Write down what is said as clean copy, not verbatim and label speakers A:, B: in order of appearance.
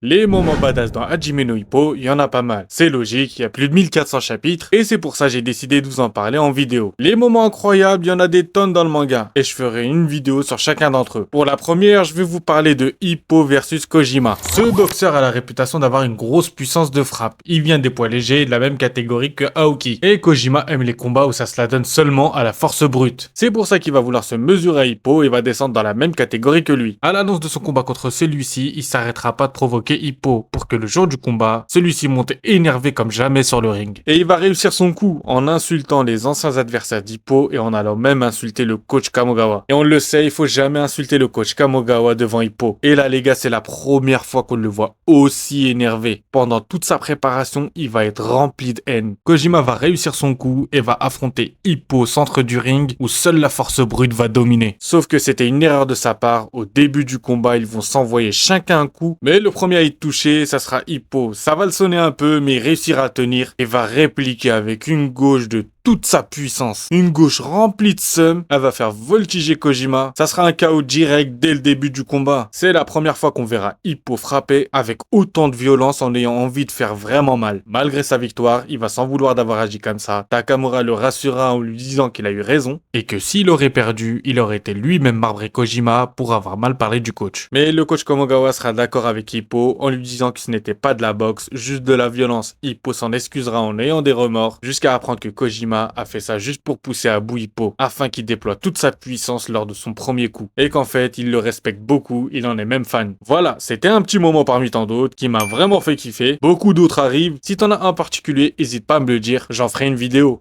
A: Les moments badass dans Hajime no Ippo, il y en a pas mal. C'est logique, il y a plus de 1400 chapitres, et c'est pour ça que j'ai décidé de vous en parler en vidéo. Les moments incroyables, il y en a des tonnes dans le manga, et je ferai une vidéo sur chacun d'entre eux. Pour la première, je vais vous parler de Ippo versus Kojima. Ce boxeur a la réputation d'avoir une grosse puissance de frappe. Il vient des poids légers de la même catégorie que Aoki. Et Kojima aime les combats où ça se la donne seulement à la force brute. C'est pour ça qu'il va vouloir se mesurer à Ippo et va descendre dans la même catégorie que lui. À l'annonce de son combat contre celui-ci, il s'arrêtera pas de provoquer Ippo pour que le jour du combat, celui-ci monte énervé comme jamais sur le ring. Et il va réussir son coup en insultant les anciens adversaires d'Ippo et en allant même insulter le coach Kamogawa. Et on le sait, il faut jamais insulter le coach Kamogawa devant Ippo. Et là les gars, c'est la première fois qu'on le voit aussi énervé. Pendant toute sa préparation, il va être rempli de haine. Kojima va réussir son coup et va affronter Ippo au centre du ring où seule la force brute va dominer. Sauf que c'était une erreur de sa part. Au début du combat, ils vont s'envoyer chacun un coup, mais le premier à y toucher, ça sera Ippo. Ça va le sonner un peu, mais il réussira à tenir et va répliquer avec une gauche de toute sa puissance. Une gauche remplie de seum, elle va faire voltiger Kojima. Ça sera un KO direct dès le début du combat. C'est la première fois qu'on verra Ippo frapper avec autant de violence en ayant envie de faire vraiment mal. Malgré sa victoire, il va s'en vouloir d'avoir agi comme ça. Takamura le rassura en lui disant qu'il a eu raison et que s'il aurait perdu, il aurait été lui-même marbré Kojima pour avoir mal parlé du coach. Mais le coach Kamogawa sera d'accord avec Ippo en lui disant que ce n'était pas de la boxe, juste de la violence. Ippo s'en excusera en ayant des remords jusqu'à apprendre que Kojima a fait ça juste pour pousser à bout Ippo afin qu'il déploie toute sa puissance lors de son premier coup et qu'en fait il le respecte beaucoup, il en est même fan. Voilà, c'était un petit moment parmi tant d'autres qui m'a vraiment fait kiffer. Beaucoup d'autres arrivent. Si t'en as un particulier, hésite pas à me le dire, j'en ferai une vidéo.